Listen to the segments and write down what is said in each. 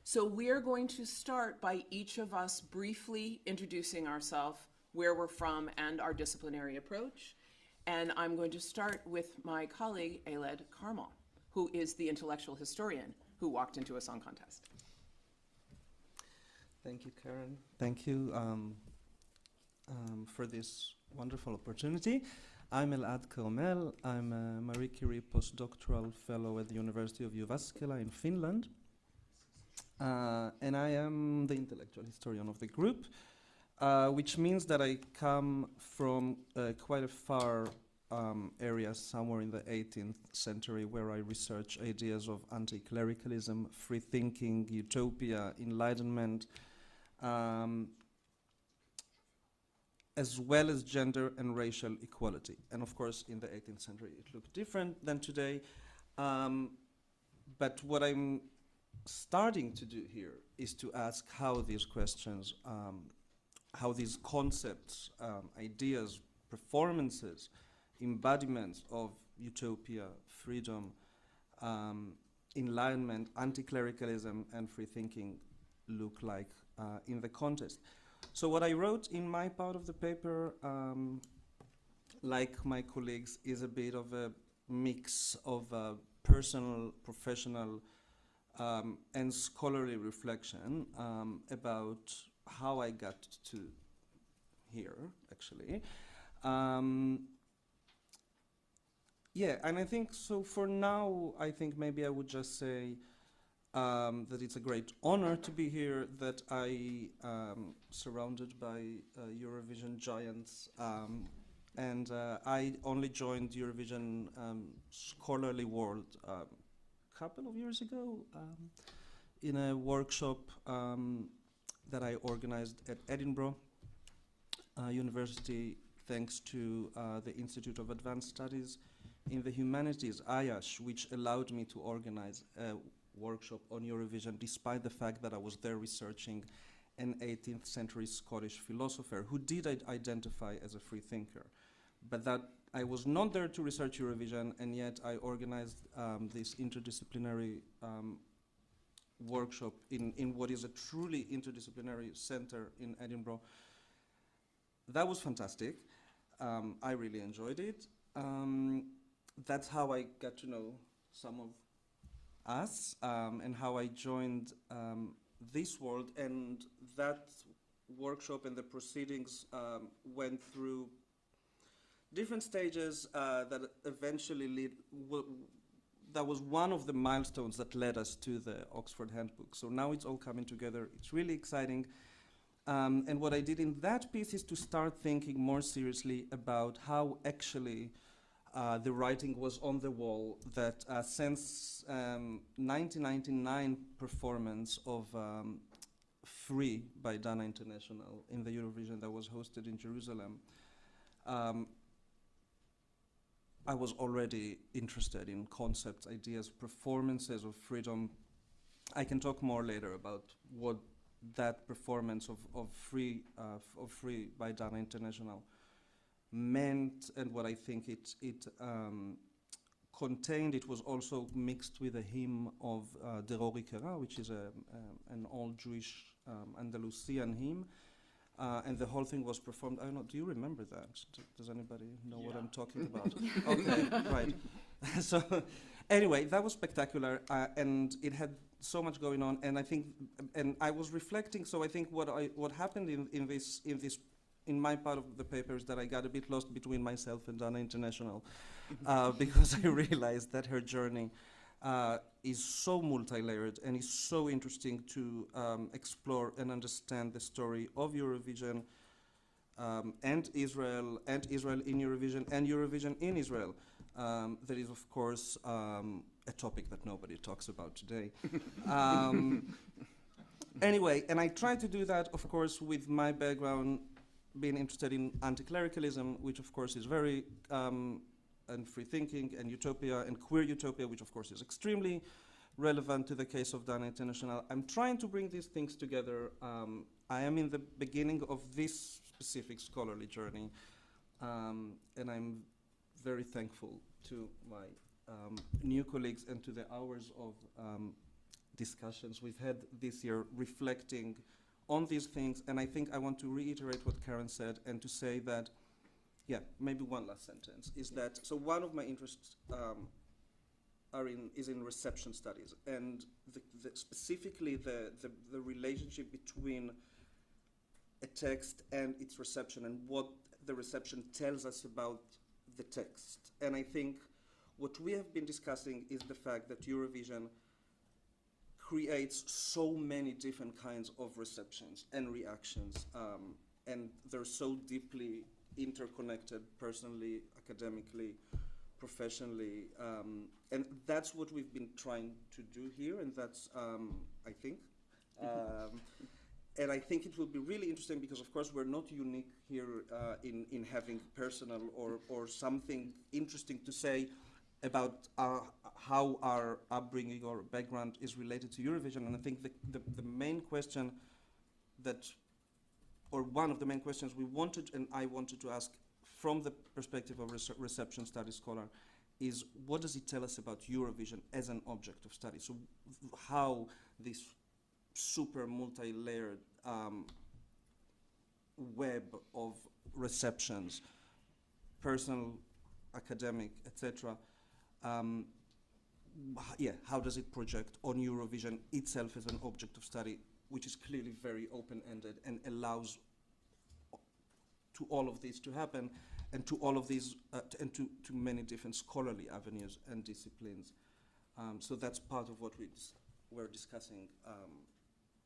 So we're going to start by each of us briefly introducing ourselves, where we're from, and our disciplinary approach. And I'm going to start with my colleague, Elad Carmel, who is the intellectual historian who walked into a song contest. Thank you, Karen. Thank you for this wonderful opportunity. I'm Elad Carmel. I'm a Marie Curie postdoctoral fellow at the University of Jysvaskyla in Finland. And I am the intellectual historian of the group, which means that I come from quite a far area, somewhere in the 18th century, where I research ideas of anti-clericalism, free thinking, utopia, enlightenment, as well as gender and racial equality. And of course, in the 18th century, it looked different than today. But what I'm starting to do here is to ask how these questions, how these concepts, ideas, performances, embodiments of utopia, freedom, enlightenment, anti-clericalism, and free thinking look like in the contest. So what I wrote in my part of the paper, like my colleagues, is a bit of a mix of personal, professional, and scholarly reflection about how I got to here, actually. Yeah, and I think, so for now, I think maybe I would just say that it's a great honor to be here, that I surrounded by Eurovision giants, and I only joined Eurovision scholarly world couple of years ago in a workshop that I organized at Edinburgh University, thanks to the Institute of Advanced Studies in the Humanities, IASH, which allowed me to organize a workshop on Eurovision, despite the fact that I was there researching an 18th century Scottish philosopher who did identify as a free thinker. But that I was not there to research Eurovision, and yet I organized this interdisciplinary workshop in what is a truly interdisciplinary center in Edinburgh. That was fantastic. I really enjoyed it. That's how I got to know some of us and how I joined this world. And that workshop and the proceedings went through different stages that eventually that was one of the milestones that led us to the Oxford Handbook. So now it's all coming together. It's really exciting. And what I did in that piece is to start thinking more seriously about how actually the writing was on the wall, that since 1999 performance of Free by Dana International in the Eurovision that was hosted in Jerusalem, I was already interested in concepts, ideas, performances of freedom. I can talk more later about what that performance of Free by Dana International meant and what I think it contained. It was also mixed with a hymn of Derori Kera, which is an old Jewish Andalusian hymn. And the whole thing was performed. I don't know, do you remember that? Does anybody know what I'm talking about? Okay, right. So anyway, that was spectacular, and it had so much going on. And I think, and I was reflecting. So I think what happened in my part of the paper is that I got a bit lost between myself and Dana International, because I realized that her journey is so multi-layered and is so interesting to explore and understand the story of Eurovision and Israel in Eurovision and Eurovision in Israel. That is, of course, a topic that nobody talks about today. Anyway, and I try to do that, of course, with my background being interested in anti-clericalism, which, of course, is very and free thinking and utopia and queer utopia, which of course is extremely relevant to the case of Dana International. I'm trying to bring these things together. I am in the beginning of this specific scholarly journey, and I'm very thankful to my new colleagues and to the hours of discussions we've had this year reflecting on these things. And I think I want to reiterate what Karen said and to say that, yeah, maybe one last sentence, is that, so one of my interests is in reception studies, and specifically the relationship between a text and its reception and what the reception tells us about the text. And I think what we have been discussing is the fact that Eurovision creates so many different kinds of receptions and reactions, and they're so deeply interconnected personally, academically, professionally, and that's what we've been trying to do here, and that's, I think. And I think it will be really interesting because, of course, we're not unique here in having personal or something interesting to say about how our upbringing or background is related to Eurovision. And I think the main question that, or one of the main questions we wanted and I wanted to ask from the perspective of a reception studies scholar is, what does it tell us about Eurovision as an object of study? So how this super multi-layered web of receptions, personal, academic, etc., how does it project on Eurovision itself as an object of study, which is clearly very open-ended and allows to all of this to happen, and to all of these, and to many different scholarly avenues and disciplines. So that's part of what we're discussing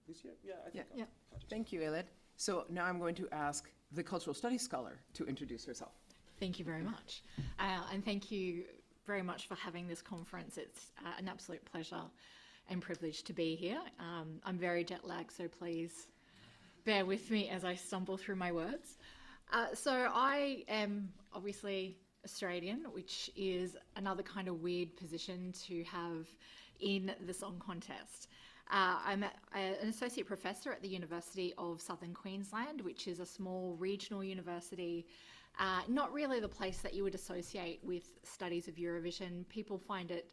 this year. Yeah, I think. Yeah. Thank you, Elad. So now I'm going to ask the cultural studies scholar to introduce herself. Thank you very much. And thank you very much for having this conference. It's an absolute pleasure and privilege to be here. I'm very jet lagged, so please bear with me as I stumble through my words. So I am obviously Australian, which is another kind of weird position to have in the song contest. I'm an associate professor at the University of Southern Queensland, which is a small regional university, not really the place that you would associate with studies of Eurovision. People find it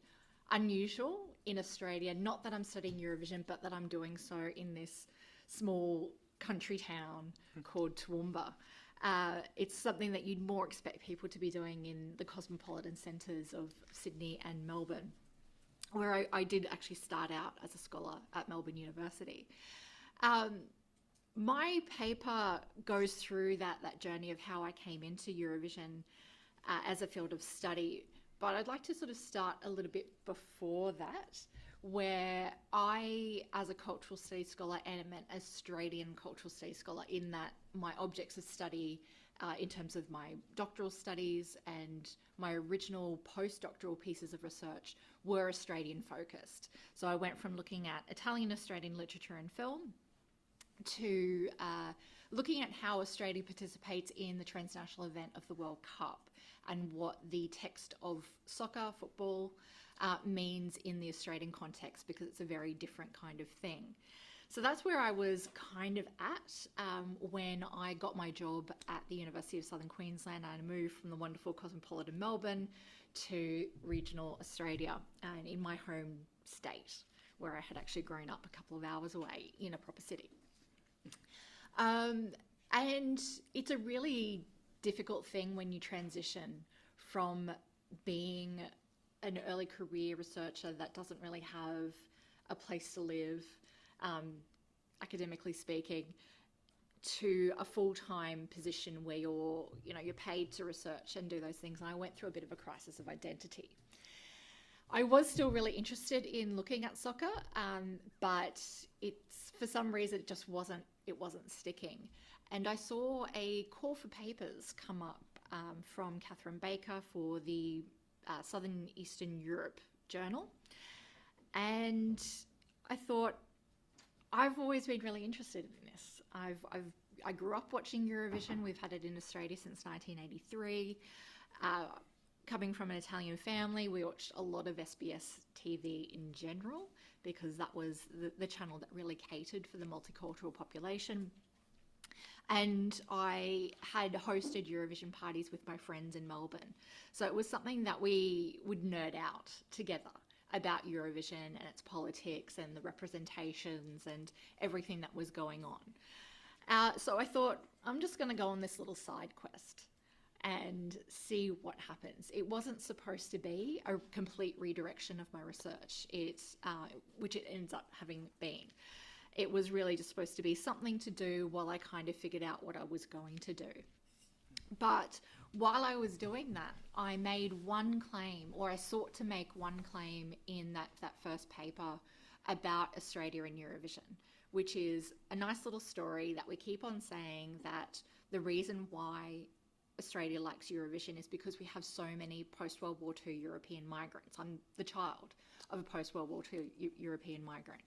unusual in Australia, not that I'm studying Eurovision, but that I'm doing so in this small country town called Toowoomba. It's something that you'd more expect people to be doing in the cosmopolitan centres of Sydney and Melbourne, where I did actually start out as a scholar at Melbourne University. My paper goes through that journey of how I came into Eurovision as a field of study, but I'd like to sort of start a little bit before that, where I, as a cultural studies scholar, am an Australian cultural studies scholar in that my objects of study in terms of my doctoral studies and my original postdoctoral pieces of research were Australian focused. So I went from looking at Italian Australian literature and film to looking at how Australia participates in the transnational event of the World Cup and what the text of soccer, football, means in the Australian context, because it's a very different kind of thing. So that's where I was kind of at when I got my job at the University of Southern Queensland. I moved from the wonderful cosmopolitan Melbourne to regional Australia and in my home state, where I had actually grown up a couple of hours away in a proper city. And it's a really difficult thing when you transition from being an early career researcher that doesn't really have a place to live, academically speaking, to a full-time position where you're paid to research and do those things. And I went through a bit of a crisis of identity. I was still really interested in looking at soccer, but for some reason it just wasn't sticking. And I saw a call for papers come up from Catherine Baker for the Southern Eastern Europe Journal. And I thought, I've always been really interested in this. I grew up watching Eurovision. We've had it in Australia since 1983. Coming from an Italian family, we watched a lot of SBS TV in general, because that was the channel that really catered for the multicultural population. And I had hosted Eurovision parties with my friends in Melbourne. So it was something that we would nerd out together. about Eurovision and its politics and the representations and everything that was going on. So I thought, I'm just going to go on this little side quest and see what happens. It wasn't supposed to be a complete redirection of my research, which it ends up having been. It was really just supposed to be something to do while I kind of figured out what I was going to do. But while I was doing that, I made one claim, or I sought to make one claim in that first paper about Australia and Eurovision, which is a nice little story that we keep on saying that the reason why Australia likes Eurovision is because we have so many post-World War II European migrants. I'm the child of a post-World War II European migrant.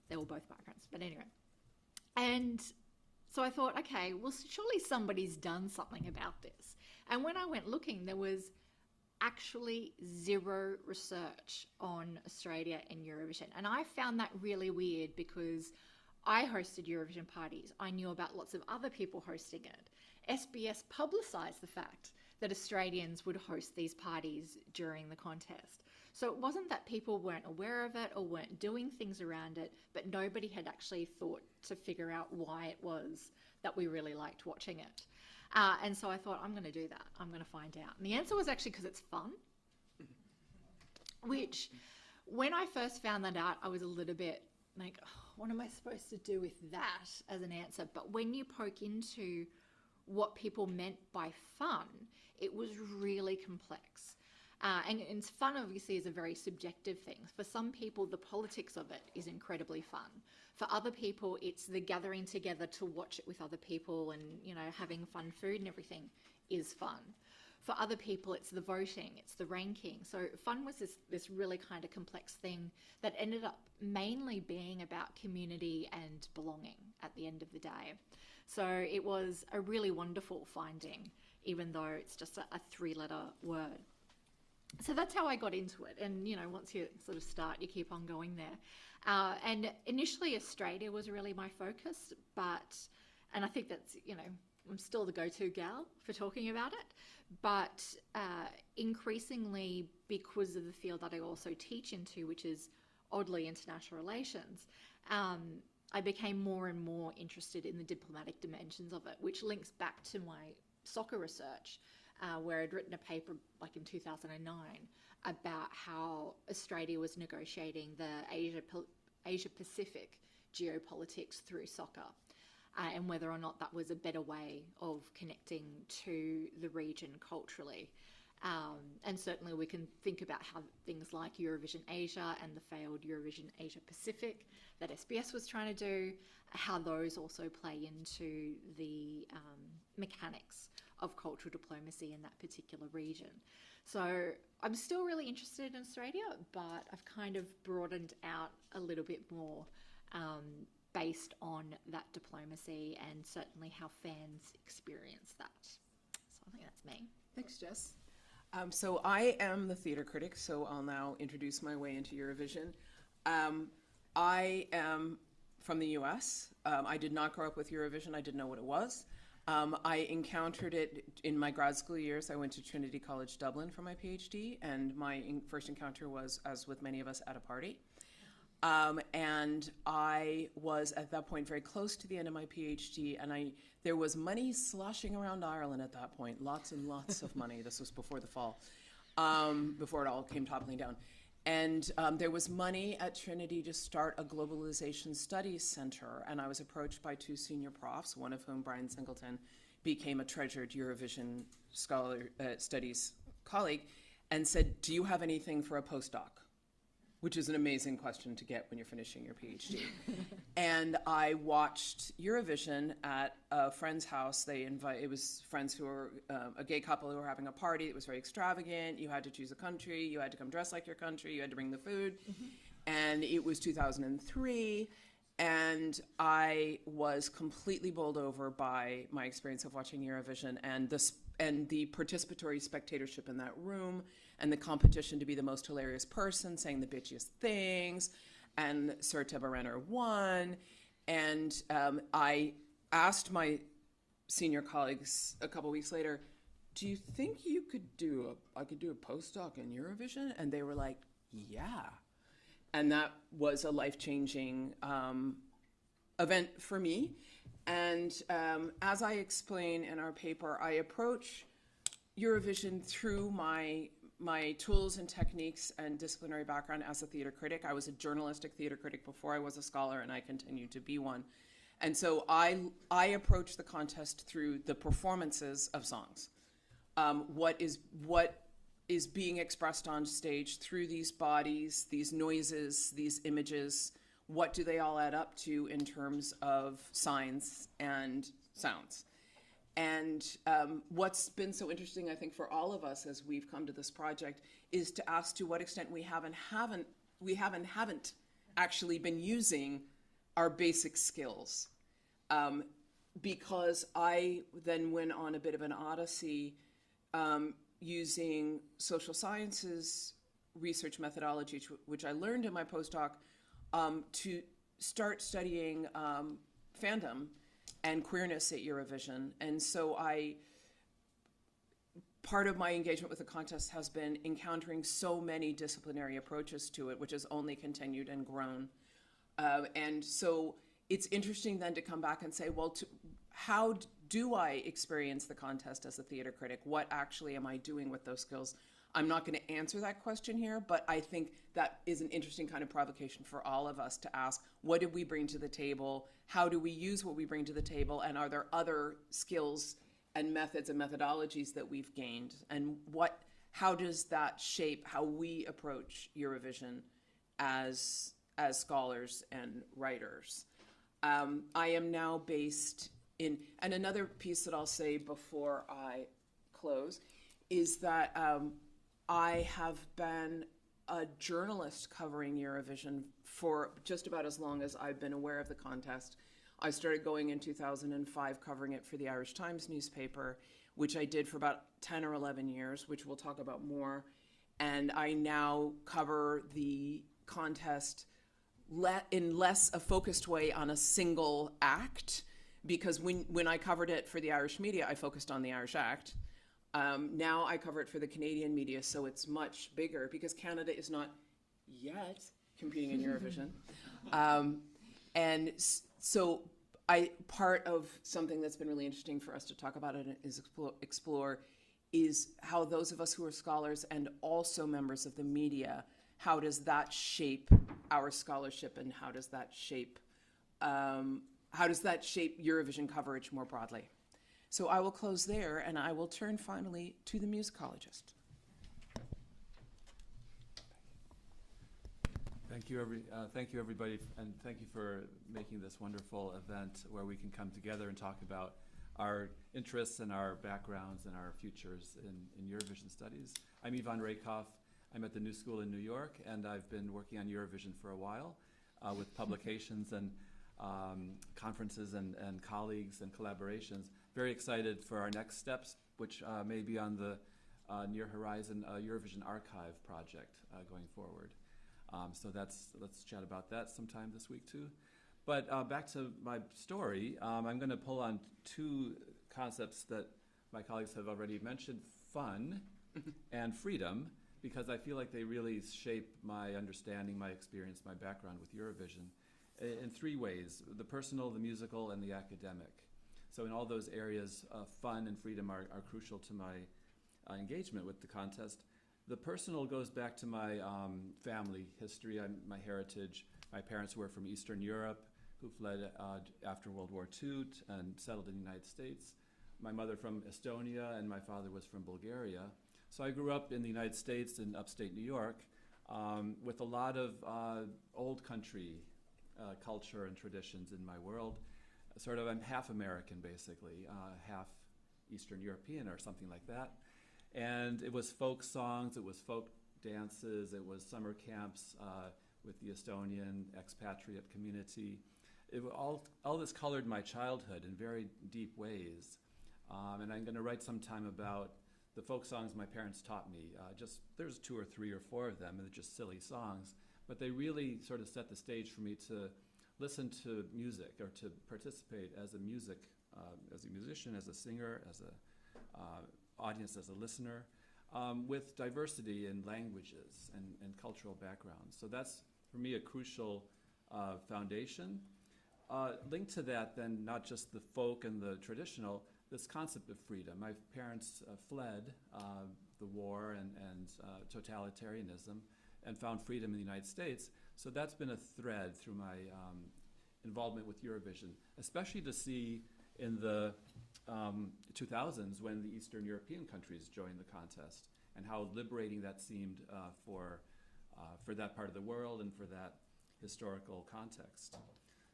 They were both migrants, but anyway. And so I thought, okay, well, surely somebody's done something about this. And when I went looking, there was actually zero research on Australia and Eurovision. And I found that really weird because I hosted Eurovision parties. I knew about lots of other people hosting it. SBS publicised the fact that Australians would host these parties during the contest. So it wasn't that people weren't aware of it or weren't doing things around it, but nobody had actually thought to figure out why it was that we really liked watching it. And so I thought, I'm going to do that. I'm going to find out. And the answer was actually because it's fun, which when I first found that out, I was a little bit like, oh, what am I supposed to do with that as an answer? But when you poke into what people meant by fun, it was really complex. And fun obviously is a very subjective thing. For some people, the politics of it is incredibly fun. For other people, it's the gathering together to watch it with other people and, having fun food and everything is fun. For other people, it's the voting, it's the ranking. So fun was this really kind of complex thing that ended up mainly being about community and belonging at the end of the day. So it was a really wonderful finding, even though it's just a three-letter word. So that's how I got into it. And, once you sort of start, you keep on going there. And initially, Australia was really my focus. And I think that's, I'm still the go-to gal for talking about it. But increasingly, because of the field that I also teach into, which is oddly international relations, I became more and more interested in the diplomatic dimensions of it, which links back to my soccer research. Where I'd written a paper like in 2009 about how Australia was negotiating the Asia-Pacific geopolitics through soccer and whether or not that was a better way of connecting to the region culturally. And certainly we can think about how things like Eurovision Asia and the failed Eurovision Asia-Pacific that SBS was trying to do, how those also play into the mechanics of cultural diplomacy in that particular region. So I'm still really interested in Australia, but I've kind of broadened out a little bit more based on that diplomacy and certainly how fans experience that. So I think that's me. Thanks, Jess. So I am the theatre critic, so I'll now introduce my way into Eurovision. I am from the US. I did not grow up with Eurovision. I didn't know what it was. I encountered it in my grad school years. I went to Trinity College Dublin for my PhD, and my first encounter was, as with many of us, at a party. And I was, at that point, very close to the end of my PhD, and there was money sloshing around Ireland at that point, lots and lots of money. This was before the fall, before it all came toppling down. And there was money at Trinity to start a globalization studies center, and I was approached by two senior profs, one of whom, Brian Singleton, became a treasured Eurovision scholar studies colleague, and said, do you have anything for a postdoc? Which is an amazing question to get when you're finishing your PhD. And I watched Eurovision at a friend's house. It was friends who were a gay couple who were having a party. It was very extravagant. You had to choose a country. You had to come dressed like your country. You had to bring the food. Mm-hmm. And it was 2003. And I was completely bowled over by my experience of watching Eurovision and the participatory spectatorship in that room and the competition to be the most hilarious person saying the bitchiest things, and Serta Barener won. And I asked my senior colleagues a couple weeks later, do you think I could do a postdoc in Eurovision? And they were like, yeah. And that was a life-changing event for me. And as I explain in our paper, I approach Eurovision through my tools and techniques and disciplinary background as a theater critic. I was a journalistic theater critic before I was a scholar, and I continue to be one. And so I approach the contest through the performances of songs. What is being expressed on stage through these bodies, these noises, these images? What do they all add up to in terms of signs and sounds? And what's been so interesting, I think, for all of us as we've come to this project is to ask to what extent we haven't actually been using our basic skills. Because I then went on a bit of an odyssey using social sciences research methodology, which I learned in my postdoc, to start studying fandom and queerness at Eurovision. And so part of my engagement with the contest has been encountering so many disciplinary approaches to it, which has only continued and grown. And so it's interesting then to come back and say, well, how do I experience the contest as a theater critic? What actually am I doing with those skills? I'm not going to answer that question here, but I think that is an interesting kind of provocation for all of us to ask, what did we bring to the table? How do we use what we bring to the table? And are there other skills and methods and methodologies that we've gained? And how does that shape how we approach Eurovision as scholars and writers? I am now based in, and another piece that I'll say before I close is that I have been a journalist covering Eurovision for just about as long as I've been aware of the contest. I started going in 2005 covering it for the Irish Times newspaper, which I did for about 10 or 11 years, which we'll talk about more. And I now cover the contest in less a focused way on a single act, because when I covered it for the Irish media, I focused on the Irish act. Now I cover it for the Canadian media, so it's much bigger because Canada is not yet competing in Eurovision. And so part of something that's been really interesting for us to talk about and is explore is how those of us who are scholars and also members of the media, how does that shape our scholarship, and how does that shape Eurovision coverage more broadly? So I will close there, and I will turn finally to the musicologist. Thank you, everybody, and thank you for making this wonderful event where we can come together and talk about our interests and our backgrounds and our futures in Eurovision studies. I'm Ivan Raykoff. I'm at the New School in New York, and I've been working on Eurovision for a while with publications and conferences and colleagues and collaborations. Very excited for our next steps, which may be on the near horizon Eurovision archive project going forward. So let's chat about that sometime this week too. But back to my story, I'm going to pull on two concepts that my colleagues have already mentioned, fun and freedom, because I feel like they really shape my understanding, my experience, my background with Eurovision in three ways: the personal, the musical, and the academic. So in all those areas, fun and freedom are crucial to my engagement with the contest. The personal goes back to my family history, my heritage. My parents were from Eastern Europe, who fled after World War II and settled in the United States. My mother from Estonia, and my father was from Bulgaria. So I grew up in the United States in upstate New York with a lot of old country culture and traditions in my world. I'm half American, basically, half Eastern European or something like that. And it was folk songs, it was folk dances, it was summer camps with the Estonian expatriate community. All this colored my childhood in very deep ways. And I'm going to write sometime about the folk songs my parents taught me. There's 2 or 3 or 4 of them, and they're just silly songs, but they really sort of set the stage for me to listen to music or to participate as a musician, as a singer, as a audience, as a listener. with diversity in languages and cultural backgrounds. So that's, for me, a crucial foundation. Linked to that, then, not just the folk and the traditional, this concept of freedom. My parents fled the war and totalitarianism and found freedom in the United States. So that's been a thread through my involvement with Eurovision, especially to see in the 2000s when the Eastern European countries joined the contest and how liberating that seemed for that part of the world and for that historical context.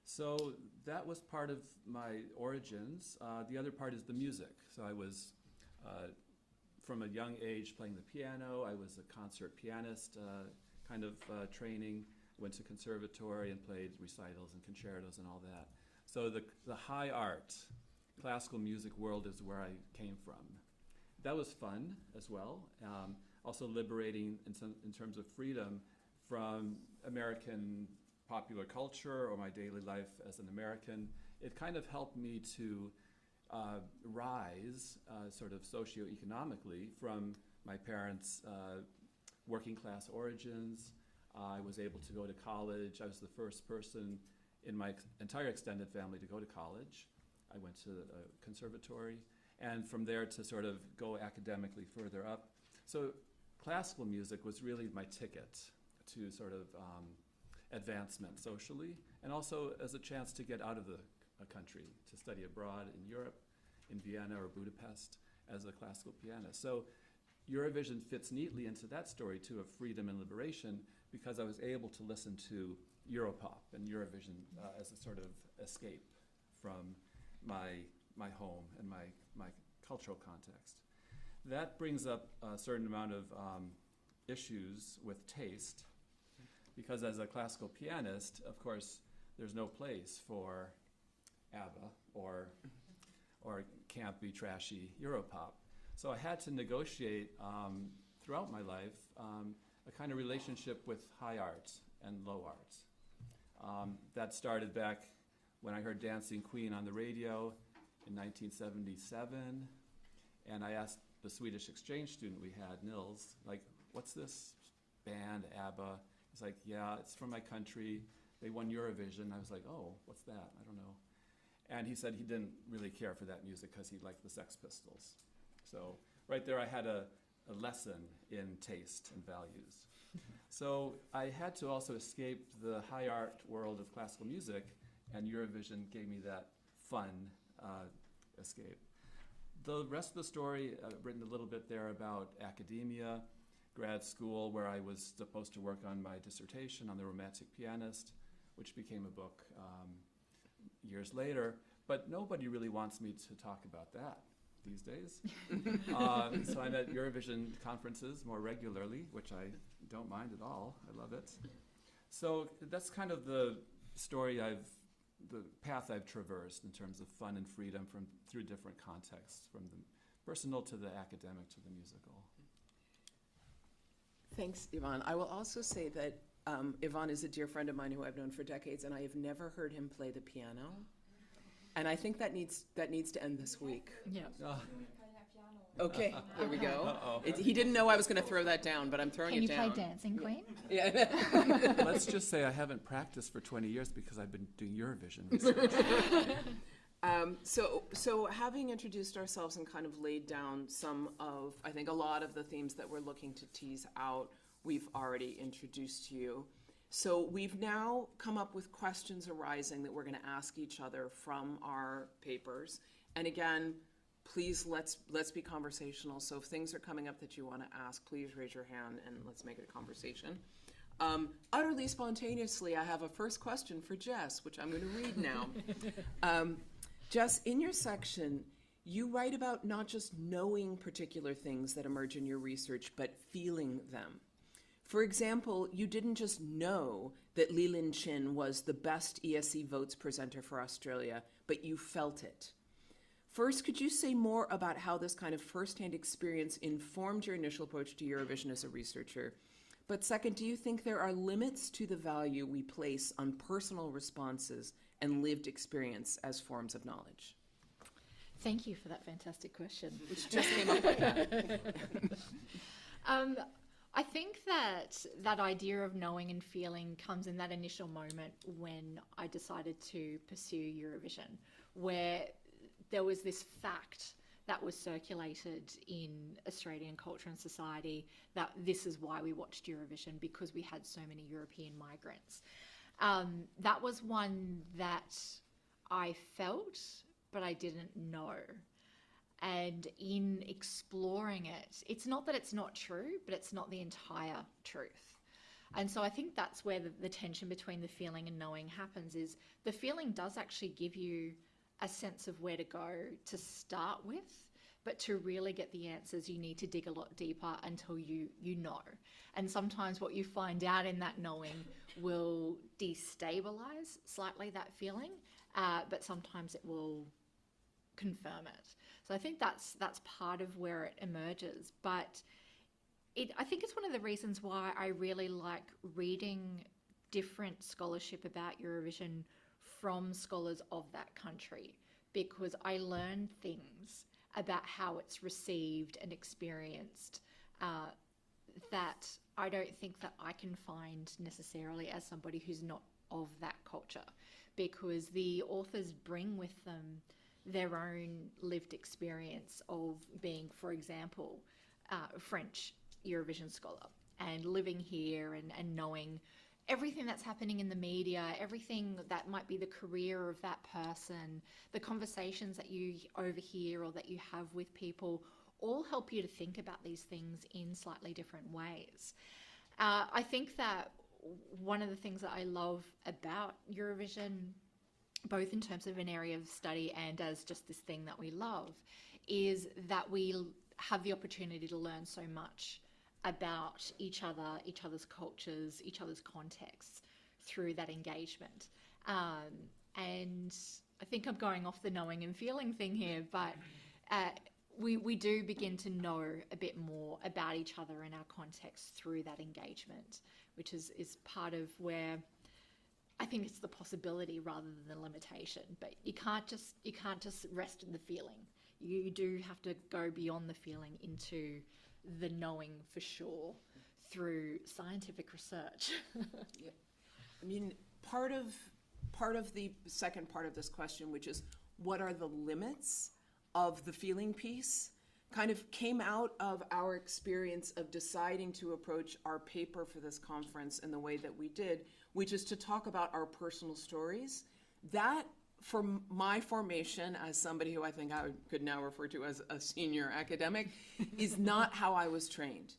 So that was part of my origins. The other part is the music. So I was, from a young age, playing the piano. I was a concert pianist training, went to conservatory and played recitals and concertos and all that. So the high art, classical music world is where I came from. That was fun as well. Also liberating in terms of freedom from American popular culture or my daily life as an American. It kind of helped me to rise sort of socioeconomically from my parents' working class origins. I was able to go to college. I was the first person in my entire extended family to go to college. I went to a conservatory, and from there to sort of go academically further up. So classical music was really my ticket to sort of advancement socially, and also as a chance to get out of the country, to study abroad in Europe, in Vienna or Budapest as a classical pianist. So Eurovision fits neatly into that story too of freedom and liberation, because I was able to listen to Europop and Eurovision as a sort of escape from my home and my cultural context. That brings up a certain amount of issues with taste, because as a classical pianist, of course, there's no place for ABBA or campy, trashy Europop. So I had to negotiate throughout my life a kind of relationship with high art and low art. That started back when I heard Dancing Queen on the radio in 1977, and I asked the Swedish exchange student we had, Nils, like, what's this band, ABBA? He's like, yeah, it's from my country. They won Eurovision. I was like, oh, what's that? I don't know. And he said he didn't really care for that music because he liked the Sex Pistols. So right there I had a lesson in taste and values. So I had to also escape the high art world of classical music, and Eurovision gave me that fun escape. The rest of the story, I've written a little bit there about academia, grad school, where I was supposed to work on my dissertation on the Romantic Pianist, which became a book years later. But nobody really wants me to talk about that these days. So I'm at Eurovision conferences more regularly, which I don't mind at all. I love it. So that's kind of the story the path I've traversed in terms of fun and freedom through different contexts, from the personal to the academic to the musical. Thanks, Ivan. I will also say that Ivan is a dear friend of mine who I've known for decades, and I have never heard him play the piano. And I think that needs to end this week. Yeah. Okay, here we go. He didn't know I was going to throw that down, but I'm throwing it down. Can you play Dancing Queen? Yeah. Let's just say I haven't practiced for 20 years because I've been doing Eurovision research. So having introduced ourselves and kind of laid down some of, I think, a lot of the themes that we're looking to tease out, we've already introduced you. So we've now come up with questions arising that we're going to ask each other from our papers. And again, please let's be conversational. So if things are coming up that you want to ask, please raise your hand and let's make it a conversation. Utterly spontaneously, I have a first question for Jess, which I'm going to read now. Jess, in your section, you write about not just knowing particular things that emerge in your research, but feeling them. For example, you didn't just know that Lee Lin Chin was the best ESC votes presenter for Australia, but you felt it. First, could you say more about how this kind of firsthand experience informed your initial approach to Eurovision as a researcher? But second, do you think there are limits to the value we place on personal responses and lived experience as forms of knowledge? Thank you for that fantastic question. Which just came up like that. I think that idea of knowing and feeling comes in that initial moment when I decided to pursue Eurovision, where there was this fact that was circulated in Australian culture and society that this is why we watched Eurovision, because we had so many European migrants. That was one that I felt, but I didn't know. And in exploring it, it's not that it's not true, but it's not the entire truth. And so I think that's where the tension between the feeling and knowing happens, is the feeling does actually give you a sense of where to go to start with, but to really get the answers, you need to dig a lot deeper until you know. And sometimes what you find out in that knowing will destabilize slightly that feeling, but sometimes it will confirm it. So I think that's part of where it emerges. But I think it's one of the reasons why I really like reading different scholarship about Eurovision from scholars of that country, because I learn things about how it's received and experienced that I don't think that I can find necessarily as somebody who's not of that culture, because the authors bring with them their own lived experience of being, for example, a French Eurovision scholar and living here and knowing everything that's happening in the media, everything that might be the career of that person, the conversations that you overhear or that you have with people, all help you to think about these things in slightly different ways. I think that one of the things that I love about Eurovision, both in terms of an area of study and as just this thing that we love, is that we have the opportunity to learn so much about each other's cultures, each other's contexts through that engagement. And I think I'm going off the knowing and feeling thing here, but we do begin to know a bit more about each other and our context through that engagement, which is part of where I think it's the possibility rather than the limitation. But you can't just rest in the feeling. You do have to go beyond the feeling into the knowing for sure through scientific research. Yeah. I mean, part of the second part of this question, which is what are the limits of the feeling piece, kind of came out of our experience of deciding to approach our paper for this conference in the way that we did, which is to talk about our personal stories. That, for my formation as somebody who I think I could now refer to as a senior academic, is not how I was trained.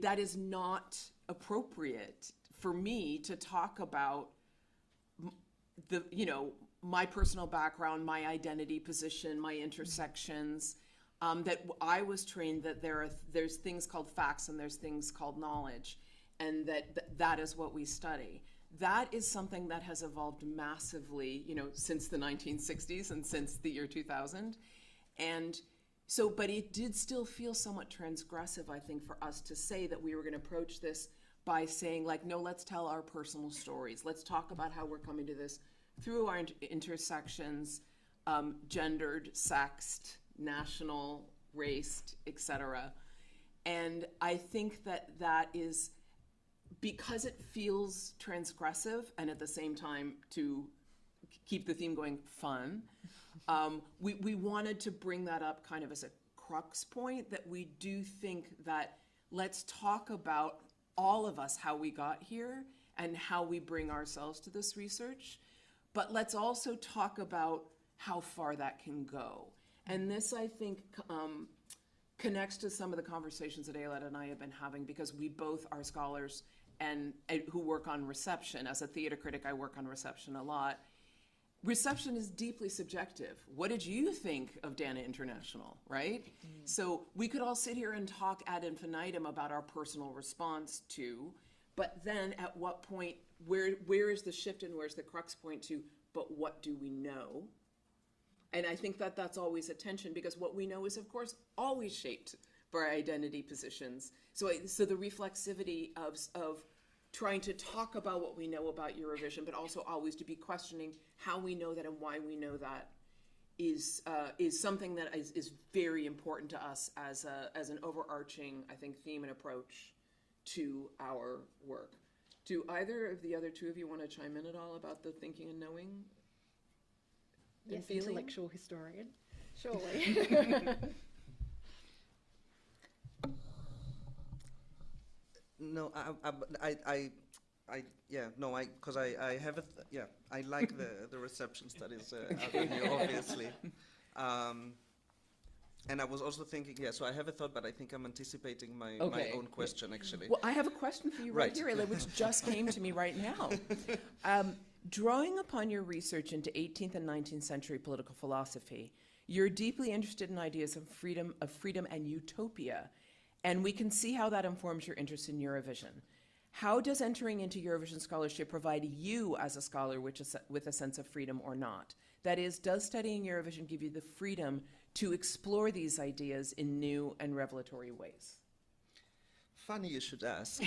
That is not appropriate for me to talk about my personal background, my identity position, my intersections. That I was trained that there's things called facts and there's things called knowledge, and that is what we study. That is something that has evolved massively, since the 1960s and since the year 2000. And so, but it did still feel somewhat transgressive, I think, for us to say that we were going to approach this by saying, no, let's tell our personal stories. Let's talk about how we're coming to this through our intersections, gendered, sexed, national, raced, etc. And I think that is because it feels transgressive and at the same time, to keep the theme going, fun. We wanted to bring that up kind of as a crux point, that we do think that let's talk about all of us, how we got here and how we bring ourselves to this research, but let's also talk about how far that can go. And this, I think, connects to some of the conversations that Elad and I have been having, because we both are scholars and who work on reception. As a theater critic, I work on reception a lot. Reception is deeply subjective. What did you think of Dana International, right? So we could all sit here and talk ad infinitum about our personal response to, but then at what point, where is the shift and where's the crux point to, but what do we know? And I think that that's always a tension, because what we know is, of course, always shaped by our identity positions. So the reflexivity of trying to talk about what we know about Eurovision, but also always to be questioning how we know that and why we know that, is something that is very important to us as an overarching, I think, theme and approach to our work. Do either of the other two of you want to chime in at all about the thinking and knowing? Yes, feeling? intellectual historian, surely. No, because I have I like the reception studies avenue, obviously. And I was also thinking, so I have a thought, but I think I'm anticipating my own question, actually. Well, I have a question for you right here, Elad, which just came to me right now. Drawing upon your research into 18th and 19th century political philosophy, you're deeply interested in ideas of freedom and utopia, and we can see how that informs your interest in Eurovision. How does entering into Eurovision scholarship provide you as a scholar with a sense of freedom or not? That is, does studying Eurovision give you the freedom to explore these ideas in new and revelatory ways? Funny you should ask.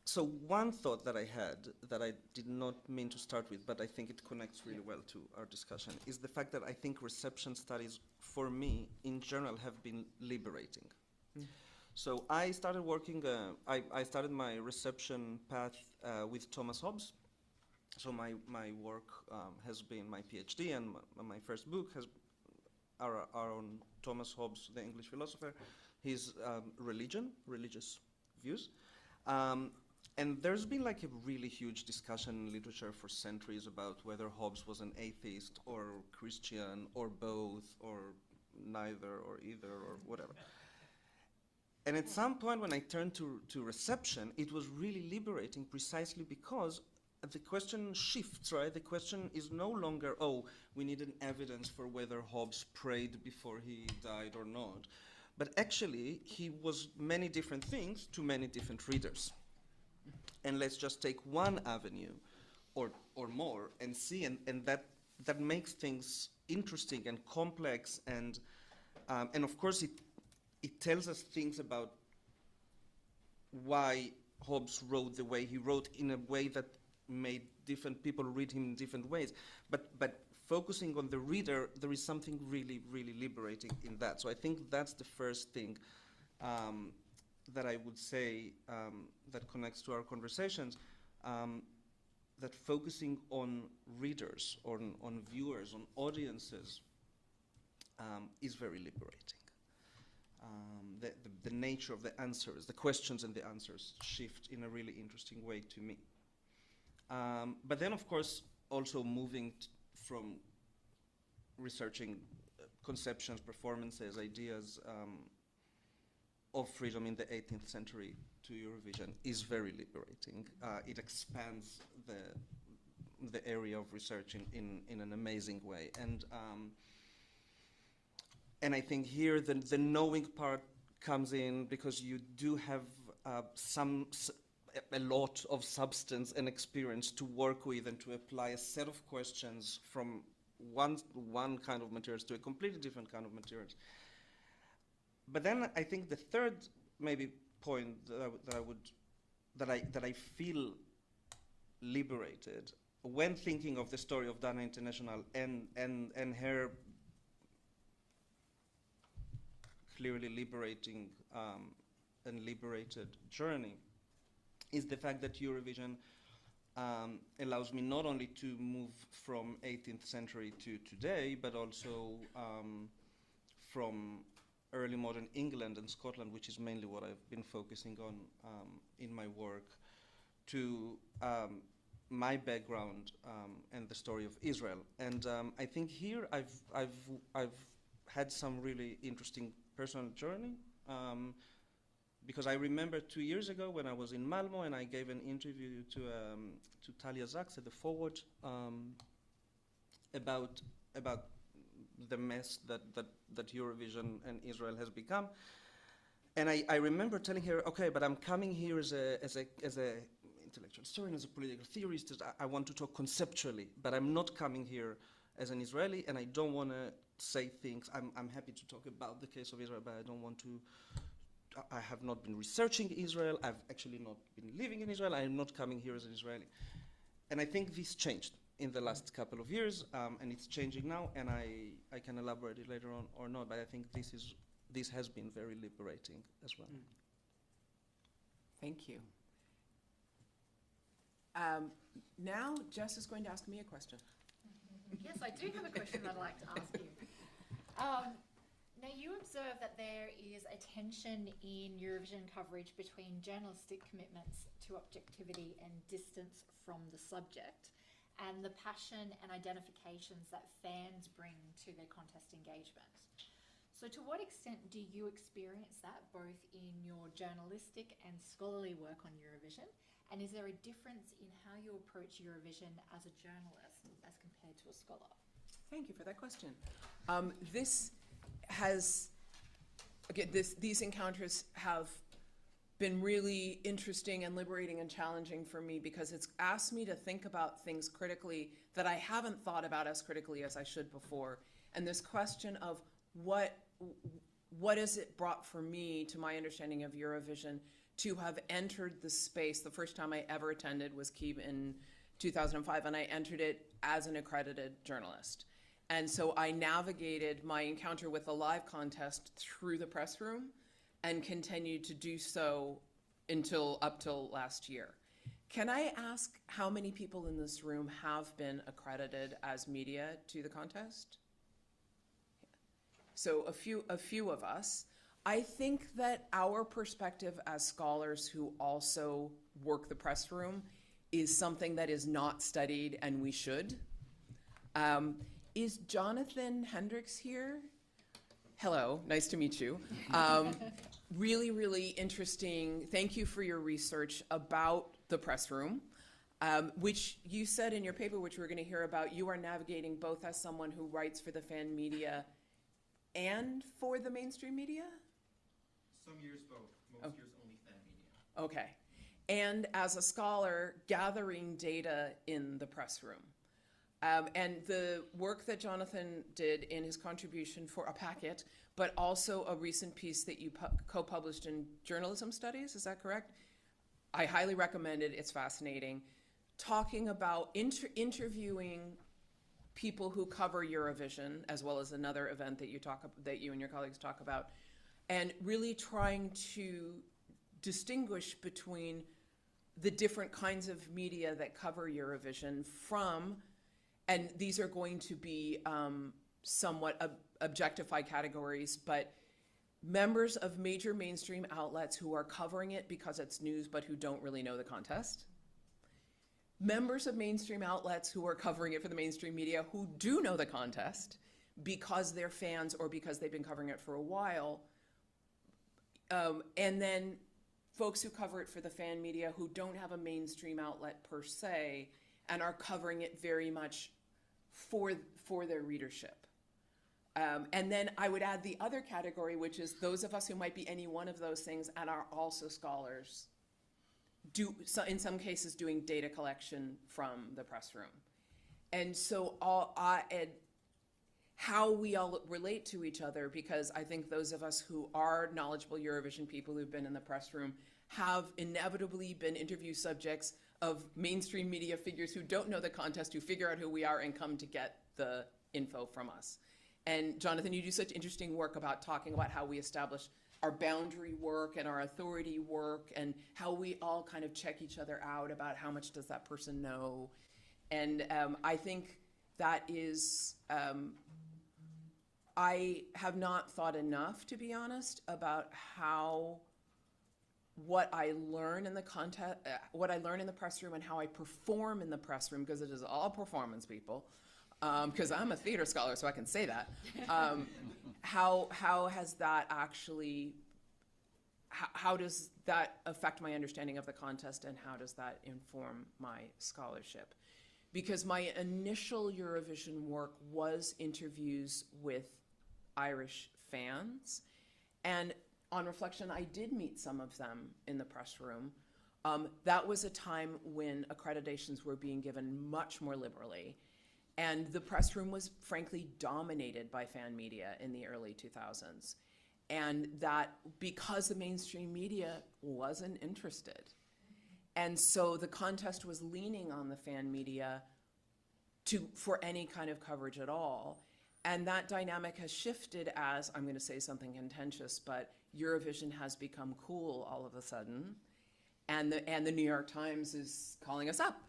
So one thought that I had that I did not mean to start with, but I think it connects really well to our discussion, is the fact that I think reception studies, for me, in general, have been liberating. So I started working, I started my reception path with Thomas Hobbes. So my work has been my PhD, and my first book are on Thomas Hobbes, the English philosopher, his religious views. And there's been like a really huge discussion in literature for centuries about whether Hobbes was an atheist or Christian or both or neither or either or whatever. And at some point when I turned to reception, it was really liberating precisely because the question shifts, right? The question is no longer, we need an evidence for whether Hobbes prayed before he died or not. But actually, he was many different things to many different readers. And let's just take one avenue or more and see, and that makes things interesting and complex, and of course it tells us things about why Hobbes wrote the way he wrote, in a way that made different people read him in different ways. But focusing on the reader, there is something really, really liberating in that. So I think that's the first thing that I would say that connects to our conversations, that focusing on readers, on viewers, on audiences is very liberating. The nature of the answers, the questions and the answers shift in a really interesting way to me. But then, of course, also moving from researching conceptions, performances, ideas of freedom in the 18th century to Eurovision is very liberating. It expands the area of research in an amazing way. And I think here the knowing part comes in, because you do have a lot of substance and experience to work with and to apply a set of questions from one kind of materials to a completely different kind of materials. But then I think the third maybe point that I feel liberated when thinking of the story of Dana International and her clearly liberating and liberated journey is the fact that Eurovision allows me not only to move from 18th century to today, but also from early modern England and Scotland, which is mainly what I've been focusing on in my work, to my background and the story of Israel. And I think here I've had some really interesting personal journey, because I remember 2 years ago when I was in Malmo and I gave an interview to Talia Zaks at the Forward about the mess that Eurovision and Israel has become. And I remember telling her, okay, but I'm coming here as a intellectual historian, as a political theorist. I want to talk conceptually, but I'm not coming here as an Israeli, and I don't want to say things. I'm happy to talk about the case of Israel, but I don't want to. I have not been researching Israel. I've actually not been living in Israel. I am not coming here as an Israeli. And I think this changed. in the last couple of years, and it's changing now, and I can elaborate it later on or not, but I think this has been very liberating as well. Thank you. Now Jess is going to ask me a question. Yes, I do have a question I'd like to ask you. Now, you observe that there is a tension in Eurovision coverage between journalistic commitments to objectivity and distance from the subject, and the passion and identifications that fans bring to their contest engagement. So to what extent do you experience that both in your journalistic and scholarly work on Eurovision? And is there a difference in how you approach Eurovision as a journalist as compared to a scholar? Thank you for that question. These encounters have been really interesting and liberating and challenging for me because it's asked me to think about things critically that I haven't thought about as critically as I should before. And this question of what has it brought for me to my understanding of Eurovision to have entered the space. The first time I ever attended was Kyiv in 2005, and I entered it as an accredited journalist. And so I navigated my encounter with the live contest through the press room and continued to do so up till last year. Can I ask how many people in this room have been accredited as media to the contest? So a few of us. I think that our perspective as scholars who also work the press room is something that is not studied, and we should. Is Jonathan Hendricks here? Hello, nice to meet you. Really, really interesting. Thank you for your research about the press room, which you said in your paper, which we're going to hear about, you are navigating both as someone who writes for the fan media and for the mainstream media? Some years both, most years only fan media. Okay. And as a scholar, gathering data in the press room. And the work that Jonathan did in his contribution for a packet, but also a recent piece that you co-published in Journalism Studies, is that correct? I highly recommend it, it's fascinating. Talking about interviewing people who cover Eurovision, as well as another event that you and your colleagues talk about, and really trying to distinguish between the different kinds of media that cover Eurovision from, and these are going to be somewhat objectified categories, but members of major mainstream outlets who are covering it because it's news but who don't really know the contest. Members of mainstream outlets who are covering it for the mainstream media who do know the contest because they're fans or because they've been covering it for a while. And then folks who cover it for the fan media who don't have a mainstream outlet per se and are covering it very much for their readership. And then I would add the other category, which is those of us who might be any one of those things and are also scholars, in some cases doing data collection from the press room. And so how we all relate to each other, because I think those of us who are knowledgeable Eurovision people who've been in the press room have inevitably been interview subjects of mainstream media figures who don't know the contest, who figure out who we are and come to get the info from us. And Jonathan, you do such interesting work about talking about how we establish our boundary work and our authority work and how we all kind of check each other out about how much does that person know. And I think that is, I have not thought enough, to be honest, about how what I learn in the what I learn in the press room and how I perform in the press room, because it is all performance, people, because I'm a theater scholar, so I can say that. How has that actually, how does that affect my understanding of the contest, and how does that inform my scholarship? Because my initial Eurovision work was interviews with Irish fans, and on reflection, I did meet some of them in the press room. That was a time when accreditations were being given much more liberally, and the press room was frankly dominated by fan media in the early 2000s. And that because the mainstream media wasn't interested. And so the contest was leaning on the fan media for any kind of coverage at all. And that dynamic has shifted as, I'm going to say something contentious, but Eurovision has become cool all of a sudden. And the New York Times is calling us up.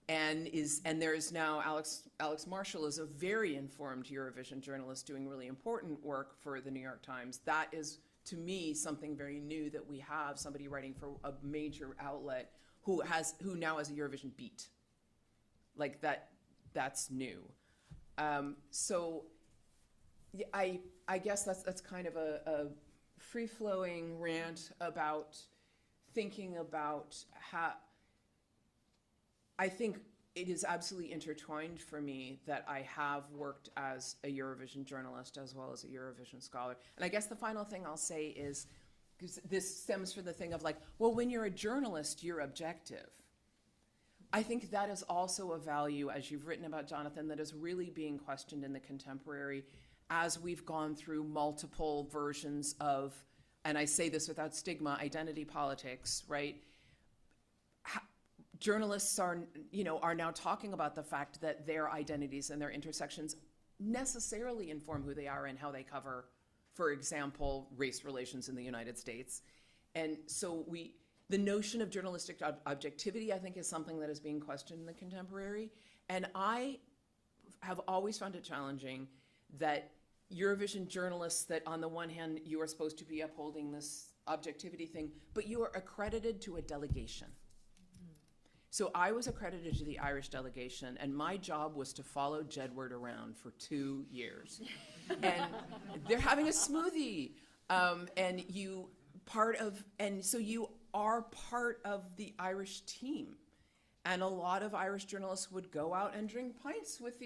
And there's now Alex Marshall is a very informed Eurovision journalist doing really important work for the New York Times. That is, to me, something very new, that we have somebody writing for a major outlet who now has a Eurovision beat. Like that's new. So yeah, I guess that's kind of a free-flowing rant about thinking about how I think it is absolutely intertwined for me that I have worked as a Eurovision journalist as well as a Eurovision scholar. And I guess the final thing I'll say is, because this stems from the thing of like, well, when you're a journalist, you're objective. I think that is also a value, as you've written about, Jonathan, that is really being questioned in the contemporary as we've gone through multiple versions of, and I say this without stigma, identity politics, right? Journalists are now talking about the fact that their identities and their intersections necessarily inform who they are and how they cover, for example, race relations in the United States. And so the notion of journalistic objectivity, I think, is something that is being questioned in the contemporary. And I have always found it challenging that Eurovision journalists, that on the one hand, you are supposed to be upholding this objectivity thing, but you are accredited to a delegation. So I was accredited to the Irish delegation, and my job was to follow Jedward around for 2 years. And they're having a smoothie. And so you are part of the Irish team. And a lot of Irish journalists would go out and drink pints with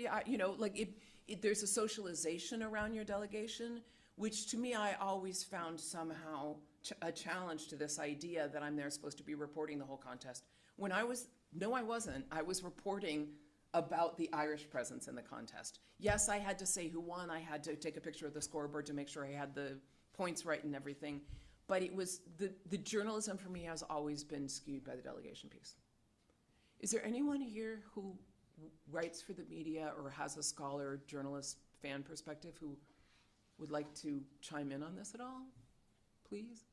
there's a socialization around your delegation, which to me, I always found somehow a challenge to this idea that I'm there supposed to be reporting the whole contest. No, I wasn't. I was reporting about the Irish presence in the contest. Yes, I had to say who won. I had to take a picture of the scoreboard to make sure I had the points right and everything. But it was the journalism for me has always been skewed by the delegation piece. Is there anyone here who writes for the media or has a scholar, journalist, fan perspective who would like to chime in on this at all? Please.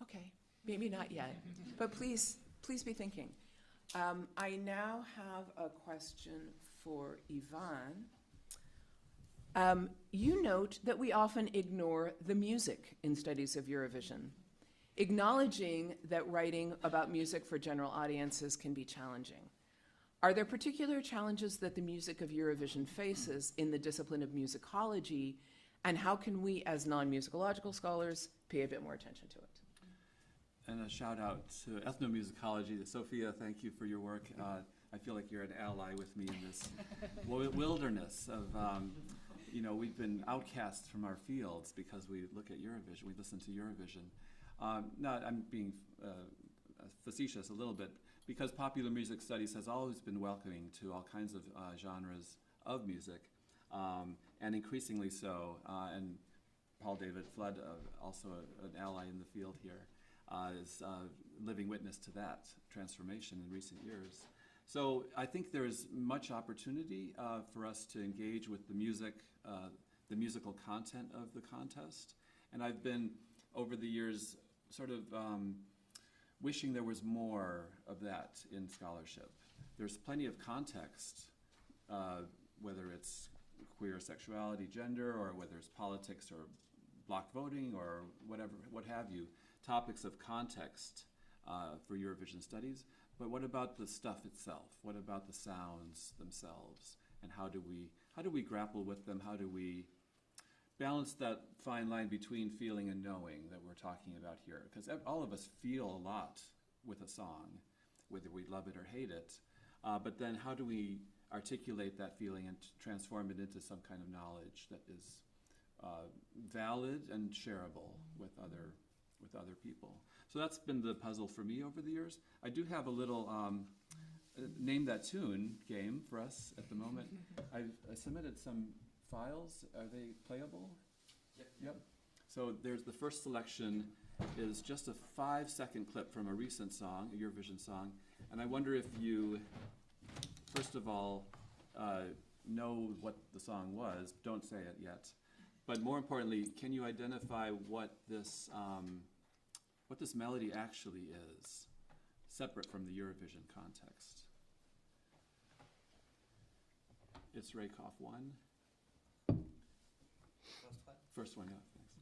Okay, maybe not yet, but please be thinking. I now have a question for Ivan. You note that we often ignore the music in studies of Eurovision, acknowledging that writing about music for general audiences can be challenging. Are there particular challenges that the music of Eurovision faces in the discipline of musicology, and how can we, as non-musicological scholars, pay a bit more attention to it? And a shout out to ethnomusicology. Sophia, thank you for your work. I feel like you're an ally with me in this wilderness of, we've been outcast from our fields because we look at Eurovision, we listen to Eurovision. I'm being facetious a little bit, because popular music studies has always been welcoming to all kinds of genres of music, and increasingly so. And Paul David Flood, also an ally in the field here, is living witness to that transformation in recent years. So I think there's much opportunity for us to engage with the musical content of the contest. And I've been, over the years, sort of wishing there was more of that in scholarship. There's plenty of context, whether it's queer sexuality, gender, or whether it's politics or block voting or whatever, what have you, topics of context for Eurovision studies. But what about the stuff itself? What about the sounds themselves? And how do we grapple with them? How do we balance that fine line between feeling and knowing that we're talking about here? Because all of us feel a lot with a song, whether we love it or hate it. But then how do we articulate that feeling and transform it into some kind of knowledge that is valid and shareable with other people? So that's been the puzzle for me over the years. I do have a little name that tune game for us at the moment. I submitted some files. Are they playable? Yep. Yep. So there's the first selection is just a 5-second clip from a recent song, a Eurovision song. And I wonder if you, first of all, know what the song was. Don't say it yet. But more importantly, can you identify what this melody actually is, separate from the Eurovision context? It's Raykoff 1. First one, yeah, thanks.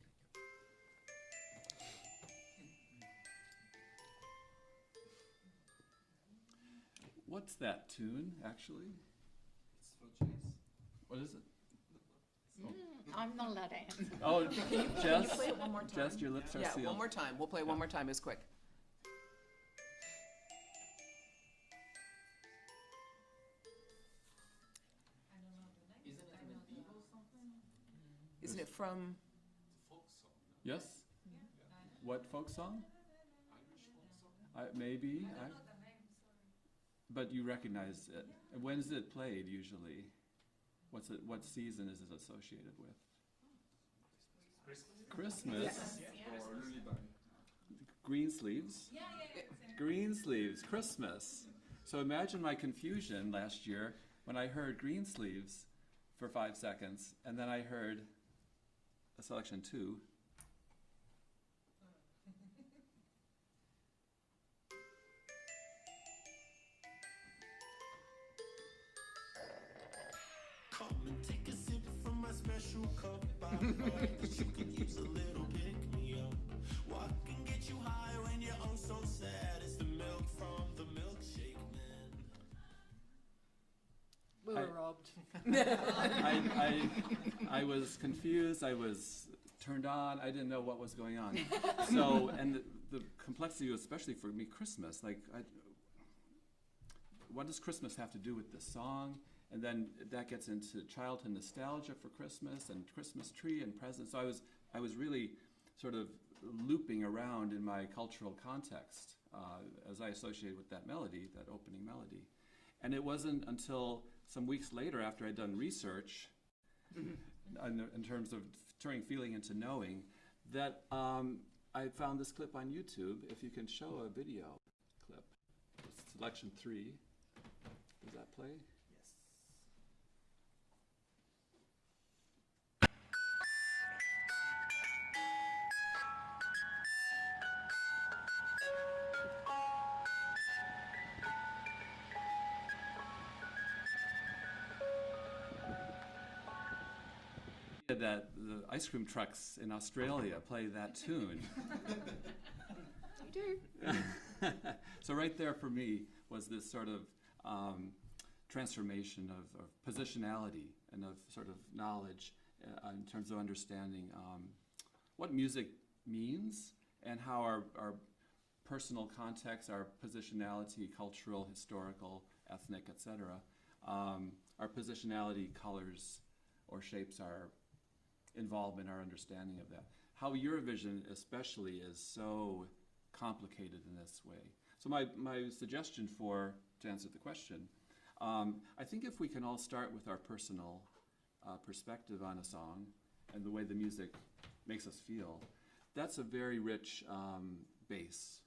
What's that tune, actually? It's for Jess. What is it? I'm not allowed to answer. Oh, Can you Jess, play it one more time? Jess, your lips are Yeah, sealed. one more time. We'll play one more time. It's quick. Isn't it from? Yes? What folk song? Maybe. But you recognize it. When is it played usually? What season is it associated with? Christmas. Green sleeves. Green sleeves. Christmas. So imagine my confusion last year when I heard green sleeves for 5 seconds, and then I heard a selection 2. Come and take a sip from my special cup. I know that you could use a little pick me up. What can get you high when you're oh so sad? It's the milk from the milkshake man. We were robbed. I was confused. I was turned on. I didn't know what was going on. So, and the complexity, especially for me, Christmas. Like, what does Christmas have to do with this song? And then that gets into childhood nostalgia for Christmas and Christmas tree and presents. So I was really sort of looping around in my cultural context as I associated with that melody, that opening melody. And it wasn't until some weeks later, after I'd done research in terms of turning feeling into knowing, that I found this clip on YouTube. If you can show a video clip. It's selection 3. Does that play? That the ice cream trucks in Australia play that tune. You do. So right there for me was this sort of transformation of positionality and of sort of knowledge in terms of understanding what music means and how our personal context, our positionality, cultural, historical, ethnic, etc., our positionality colors or shapes our involvement, our understanding of that. How Eurovision especially is so complicated in this way. So my suggestion to answer the question, I think if we can all start with our personal perspective on a song and the way the music makes us feel, that's a very rich base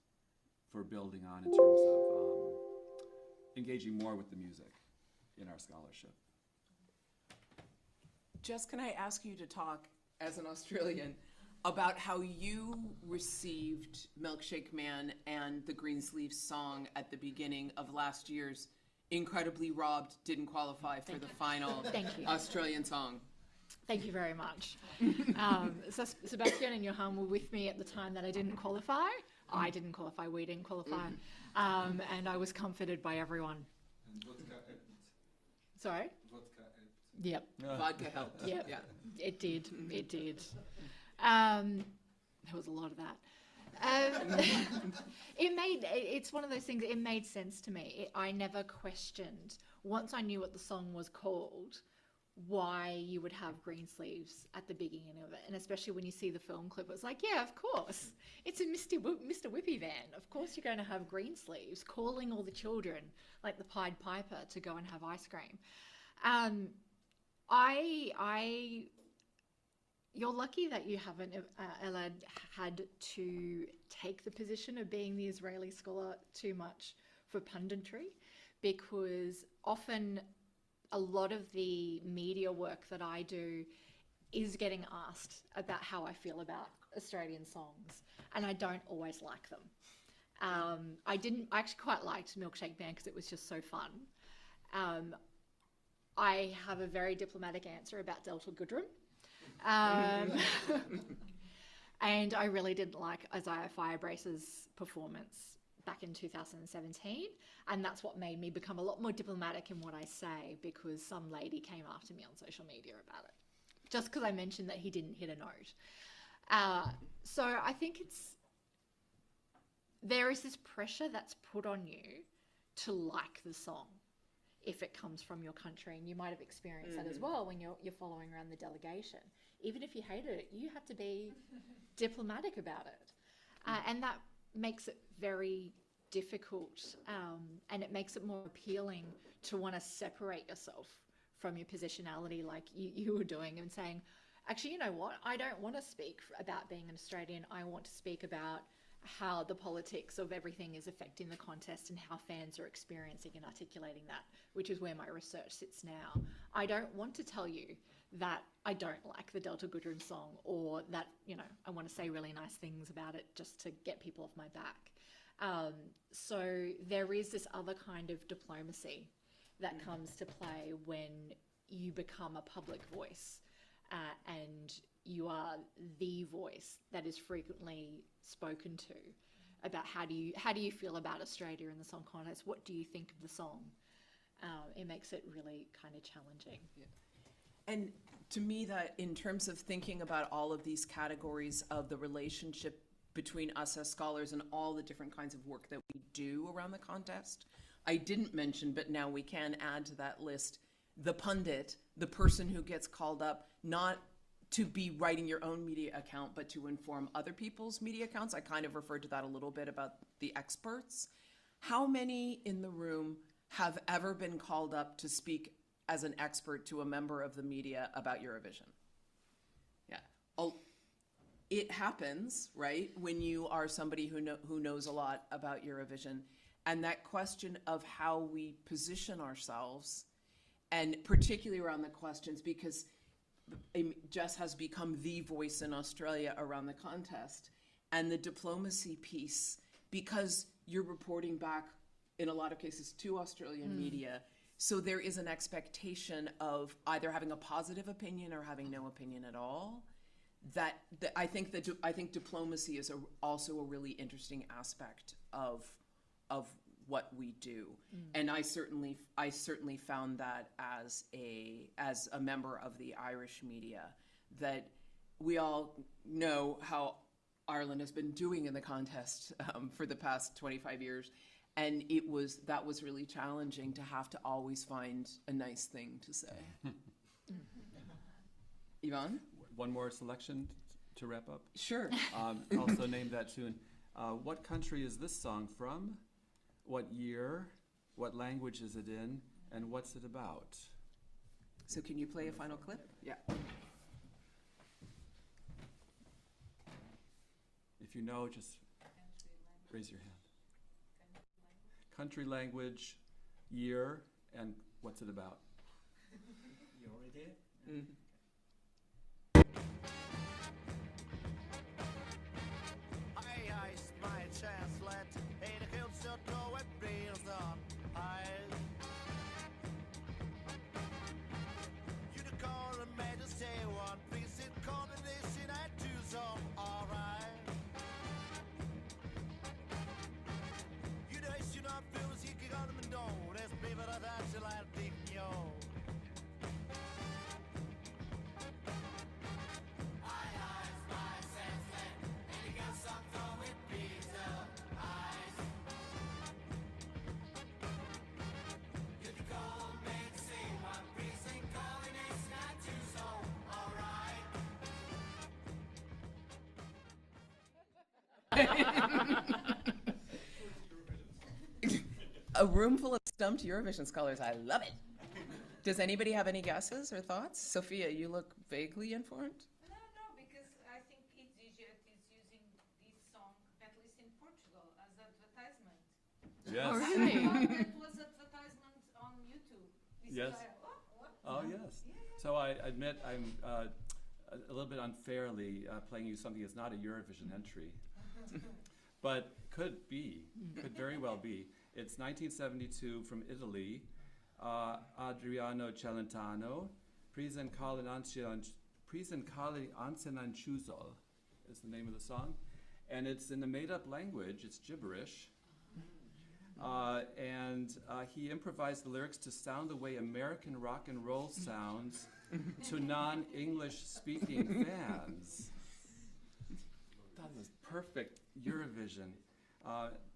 for building on in terms of engaging more with the music in our scholarship. Jess, can I ask you to talk, as an Australian, about how you received Milkshake Man and the Greensleeves song at the beginning of last year's incredibly robbed, didn't qualify for the final Thank you. Australian song? Thank you very much. So Sebastian and Johan were with me at the time that I didn't qualify. I didn't qualify, we didn't qualify. And I was comforted by everyone. And vodka helped. Sorry? Vodka helped. Yep. Vodka helped. Yep. Yeah. It did. It did. There was a lot of that. It's one of those things, it made sense to me. I never questioned, once I knew what the song was called, why you would have green sleeves at the beginning of it. And especially when you see the film clip, it's like, yeah, of course. It's a Mr. Whippy van. Of course you're going to have green sleeves, calling all the children, like the Pied Piper, to go and have ice cream. you're lucky that you haven't, Elad, had to take the position of being the Israeli scholar too much for punditry, because often a lot of the media work that I do is getting asked about how I feel about Australian songs, and I don't always like them. I actually quite liked Milkshake Band because it was just so fun. I have a very diplomatic answer about Delta Goodrem. And I really didn't like Isaiah Firebrace's performance back in 2017. And that's what made me become a lot more diplomatic in what I say, because some lady came after me on social media about it, just because I mentioned that he didn't hit a note. So I think there is this pressure that's put on you to like the song if it comes from your country, and you might have experienced that as well when you're following around the delegation. Even if you hated it, you have to be diplomatic about it, and that makes it very difficult, and it makes it more appealing to want to separate yourself from your positionality, like you were doing, and saying, actually, you know what, I don't want to speak about being an Australian. I want to speak about how the politics of everything is affecting the contest and how fans are experiencing and articulating that, which is where my research sits now. I don't want to tell you that I don't like the Delta Goodrem song, or that, I want to say really nice things about it just to get people off my back. So there is this other kind of diplomacy that comes to play when you become a public voice, and you are the voice that is frequently spoken to about how do you feel about Australia in the song contest? What do you think of the song? It makes it really kind of challenging. Yeah. And to me, that in terms of thinking about all of these categories of the relationship between us as scholars and all the different kinds of work that we do around the contest, I didn't mention, but now we can add to that list, the pundit, the person who gets called up, not to be writing your own media account, but to inform other people's media accounts. I kind of referred to that a little bit about the experts. How many in the room have ever been called up to speak as an expert to a member of the media about Eurovision? Yeah. It happens, right, when you are somebody who knows a lot about Eurovision. And that question of how we position ourselves, and particularly around the questions, because Jess has become the voice in Australia around the contest, and the diplomacy piece, because you're reporting back in a lot of cases to Australian media. So there is an expectation of either having a positive opinion or having no opinion at all. I think diplomacy is also a really interesting aspect of what we do, and I certainly found that as a member of the Irish media, that we all know how Ireland has been doing in the contest for the past 25 years, and that was really challenging to have to always find a nice thing to say. Ivan? One more selection to wrap up. Sure. Also name that tune. What country is this song from? What year? What language is it in? And what's it about? So can you play a final clip? Yeah. If you know, just raise your hand. Country, language, year, and what's it about? You already did? Mm-hmm. A room full of stumped Eurovision scholars. I love it. Does anybody have any guesses or thoughts? Sophia, you look vaguely informed. No, Yes. Oh, really? It was advertisement on YouTube. This Yes. guy, what? Oh, yes. So I admit I'm a little bit unfairly playing you something that's not a Eurovision entry, but could very well be. It's 1972 from Italy. Adriano Celentano, Prisen Kali Ansenanciuso is the name of the song. And it's in a made-up language, it's gibberish. And he improvised the lyrics to sound the way American rock and roll sounds to non-English speaking fans. That was perfect Eurovision.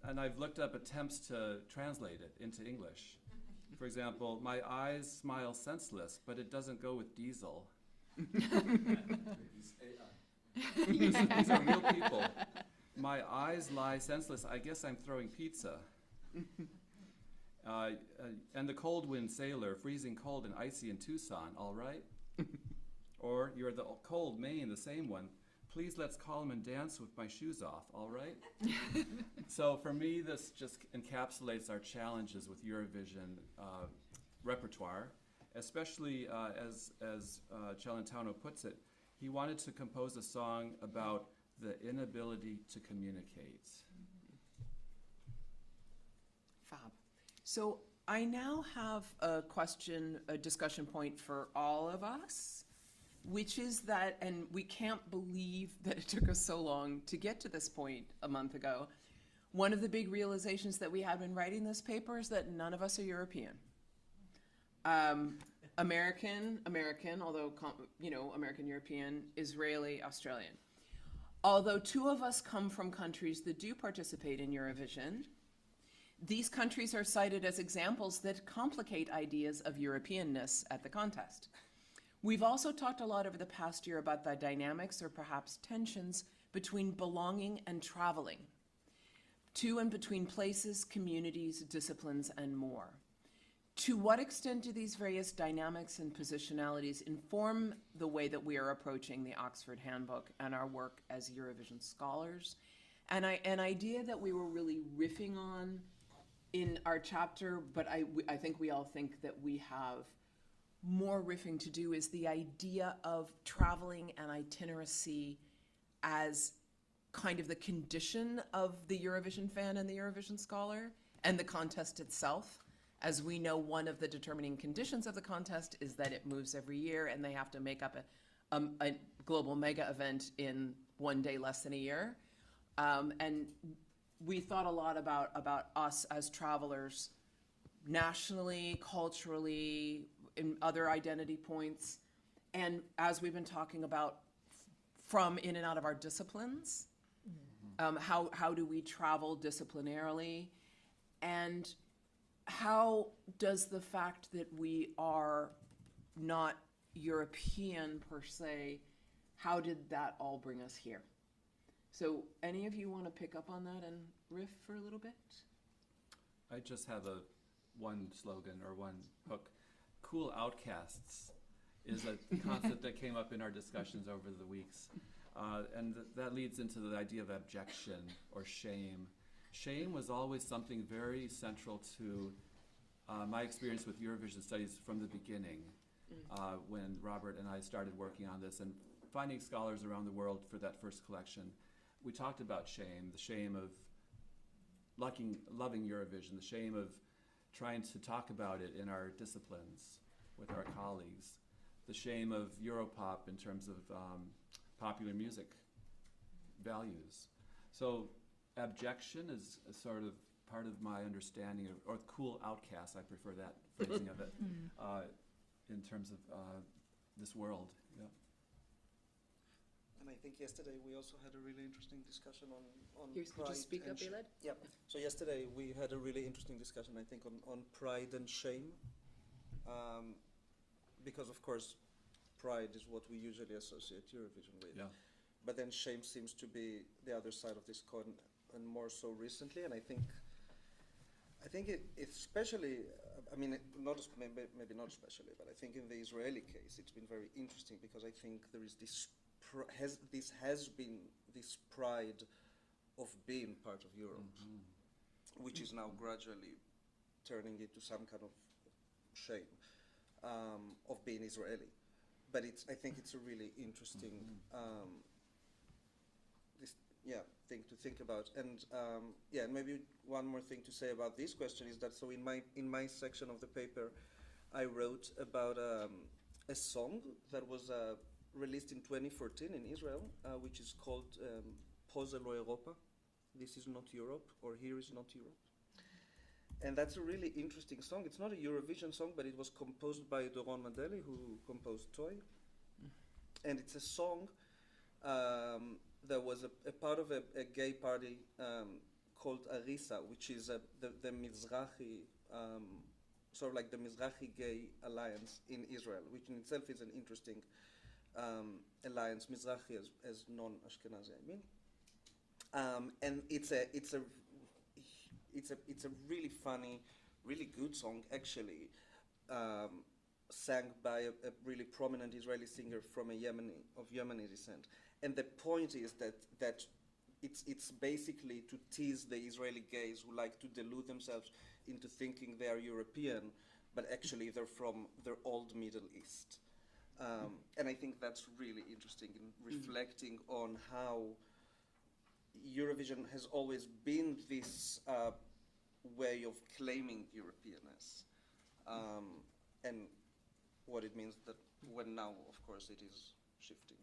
And I've looked up attempts to translate it into English. For example, my eyes smile senseless, but it doesn't go with diesel. These are real people. My eyes lie senseless. I guess I'm throwing pizza. And the cold wind sailor, freezing cold and icy in Tucson, all right? Or you're the cold Maine, the same one. Please let's call him and dance with my shoes off, all right? So for me, this just encapsulates our challenges with Eurovision repertoire, especially as Celentano puts it, he wanted to compose a song about the inability to communicate. Fab. So I now have a discussion point for all of us, which is that, and we can't believe that it took us so long to get to this point a month ago. One of the big realizations that we had when writing this paper is that none of us are European. American, although, American, European, Israeli, Australian. Although two of us come from countries that do participate in Eurovision, these countries are cited as examples that complicate ideas of Europeanness at the contest. We've also talked a lot over the past year about the dynamics or perhaps tensions between belonging and traveling, to and between places, communities, disciplines, and more. To what extent do these various dynamics and positionalities inform the way that we are approaching the Oxford Handbook and our work as Eurovision scholars? And an idea that we were really riffing on in our chapter, but I think we all think that we have more riffing to do, is the idea of traveling and itineracy as kind of the condition of the Eurovision fan and the Eurovision scholar and the contest itself. As we know, one of the determining conditions of the contest is that it moves every year and they have to make up a global mega event in one day less than a year. And we thought a lot about us as travelers nationally, culturally, in other identity points. And as we've been talking about from in and out of our disciplines, how do we travel disciplinarily? And how does the fact that we are not European per se, how did that all bring us here? So any of you want to pick up on that and riff for a little bit? I just have one slogan or one hook. Cool outcasts is a concept that came up in our discussions over the weeks. And that leads into the idea of abjection or shame. Shame was always something very central to my experience with Eurovision studies from the beginning, when Robert and I started working on this and finding scholars around the world for that first collection. We talked about shame, the shame of loving Eurovision, the shame of trying to talk about it in our disciplines with our colleagues, the shame of Europop in terms of popular music values. So abjection is a sort of part of my understanding of, or cool outcast, I prefer that phrasing of it, in terms of this world. Yeah. And I think yesterday we also had a really interesting discussion on Could pride you speak and up, Elad? Yeah. So yesterday we had a really interesting discussion, I think, on pride and shame, because of course pride is what we usually associate Eurovision with. Yeah. But then shame seems to be the other side of this coin, and more so recently. And I think it especially, maybe not especially, but I think in the Israeli case, it's been very interesting because I think there is this has been this pride of being part of Europe. which is now gradually turning into some kind of shame of being Israeli. But I think it's a really interesting thing to think about. And and maybe one more thing to say about this question is that, so in my section of the paper, I wrote about a song that was released in 2014 in Israel, which is called Po ze lo Europa, This is Not Europe, or Here is Not Europe. And that's a really interesting song. It's not a Eurovision song, but it was composed by Doron Madeli, who composed Toy. And it's a song that was a part of a gay party called Arisa, which is the Mizrahi, sort of like the Mizrahi Gay Alliance in Israel, which in itself is an interesting alliance, Mizrahi as non-Ashkenazi, I mean. And it's a really funny, really good song, actually, sang by a really prominent Israeli singer from of Yemeni descent. And the point is that it's basically to tease the Israeli gays who like to delude themselves into thinking they are European, but actually they're old Middle East. And I think that's really interesting in reflecting on how Eurovision has always been this way of claiming Europeanness, and what it means that when now, of course, it is shifting.